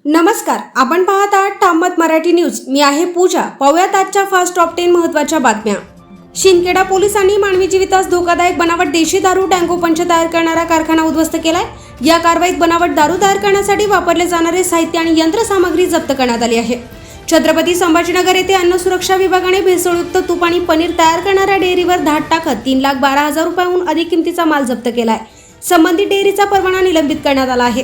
नमस्कार, आपण पाहत आहात ठामत मराठी न्यूज. मी आहे पूजा. पाहूयात आजच्या फास्ट टॉप 10 महत्त्वाच्या बातम्या. शिंदखेडा पोलिसांनी मानवी जीवितास धोकादायक बनावट देशी दारू टँगो पंच तयार करणारा कारखाना उद्ध्वस्त केलाय. या कारवाईत बनावट दारू तयार करण्यासाठी वापरले जाणारे साहित्य आणि यंत्रसामग्री जप्त करण्यात आली आहे. छत्रपती संभाजीनगर येथे अन्न सुरक्षा विभागाने भेसळयुक्त तूप आणि पनीर तयार करणाऱ्या डेअरीवर धाड टाकत 3,12,000 रुपयांहून अधिक किमतीचा माल जप्त केलाय. संबंधित डेअरीचा परवाना निलंबित करण्यात आला आहे.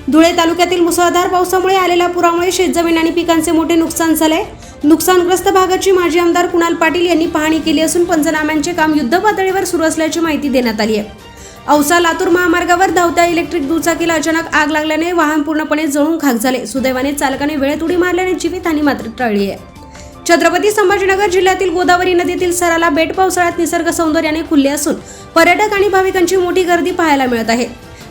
धुळे तालुक्यातील मुसळधार पावसामुळे आलेल्या पुरामुळे शेतजमीन आणि पिकांचे मोठे नुकसान झाले. नुकसानग्रस्त भागाची माजी आमदार कुणाल पाटील यांनी पाहणी केली असून पंचनाम्यांचे काम युद्धपातळीवर सुरू असल्याची माहिती देण्यात आली आहे. औसा लातूर महामार्गावर धावत्या इलेक्ट्रिक दुचाकीला अचानक आग लागल्याने वाहन पूर्णपणे जळून खाक झाले. सुदैवाने चालकाने वेळेत उडी मारल्याने जीवितहानी मात्र टळली आहे. छत्रपती संभाजीनगर जिल्ह्यातील गोदावरी नदीतील सराला बेट पावसाळ्यात निसर्ग सौंदर्याने खुलले असून पर्यटक आणि भाविकांची मोठी गर्दी पाहायला मिळत आहे.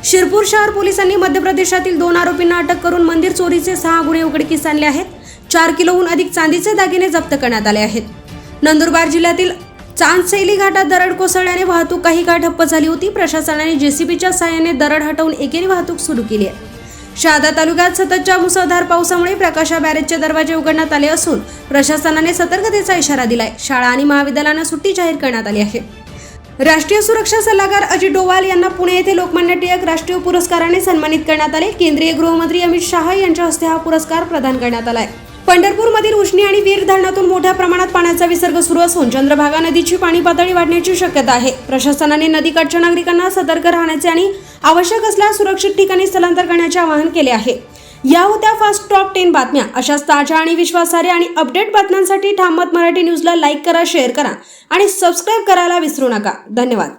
शिरपूर शहर पोलिसांनी मध्य प्रदेशातील 2 आरोपींना अटक करून मंदिर चोरीचे 6 गुन्हे उघडकीस आणले आहेत. 4 किलोहून अधिक चांदीचे दागिने जप्त करण्यात आले आहेत. नंदुरबार जिल्ह्यातील चांदसैली घाटात दरड कोसळल्याने वाहतूक काही काळ ठप्प झाली होती. प्रशासनाने जेसीबीच्या साहाय्याने दरड हटवून एकेरी वाहतूक सुरू केली आहे. शहादा तालुक्यात सततच्या मुसळधार पावसामुळे प्रकाशा बॅरेजचे दरवाजे उघडण्यात आले असून प्रशासनाने सतर्कतेचा इशारा दिलाय. शाळा आणि महाविद्यालयांना सुट्टी जाहीर करण्यात आली आहे. राष्ट्रीय सुरक्षा सल्लागार अजित डोवाल यांना पुणे येथे लोकमान्य टिळक राष्ट्रीय पुरस्काराने सन्मानित करण्यात आले. केंद्रीय गृहमंत्री अमित शाह यांच्या हस्ते हा पुरस्कार प्रदान करण्यात आलाय. पंढरपूरमधील उजनी आणि वीर धरणातून मोठ्या प्रमाणात पाण्याचा विसर्ग सुरू असून चंद्रभागा नदीची पाणी पातळी वाढण्याची शक्यता आहे. प्रशासनाने नदीकाठच्या नागरिकांना सतर्क राहण्याचे आणि आवश्यक असल्यास सुरक्षित ठिकाणी स्थलांतर करण्याचे आवाहन केले आहे. या होत्या फास्ट टॉप 10 बातम्या. अशाच ताज्या आणि विश्वासार्ह आणि अपडेट बातम्यांसाठी ठामत मराठी न्यूजला लाईक करा, शेअर करा आणि सबस्क्राईब करायला विसरू नका. धन्यवाद.